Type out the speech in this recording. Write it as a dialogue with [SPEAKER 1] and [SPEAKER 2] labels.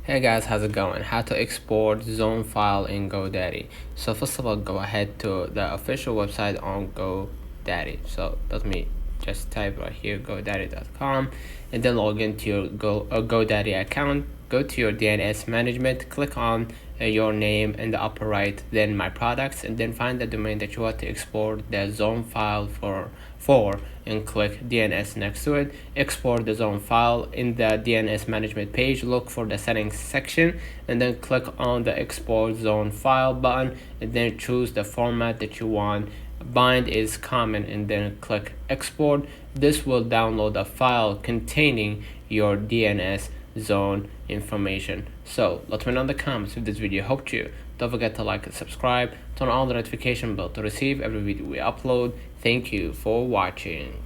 [SPEAKER 1] Hey guys, how's it going? How to export zone file in GoDaddy. So first of all, go ahead to the official website on GoDaddy. So let me just type right here godaddy.com and then log into your GoDaddy account. Go to your DNS management, click on your name in the upper right, then my products, and then find the domain that you want to export the zone file for and click DNS next to it. Export the zone file. In the DNS management page, look for the settings section and then click on the export zone file button and then choose the format that you want. Bind is common and then click export. This will download a file containing your DNS zone information. So let me know in the comments if this video helped you. Don't forget to like and subscribe, turn on the notification bell to receive every video we upload. Thank you for watching.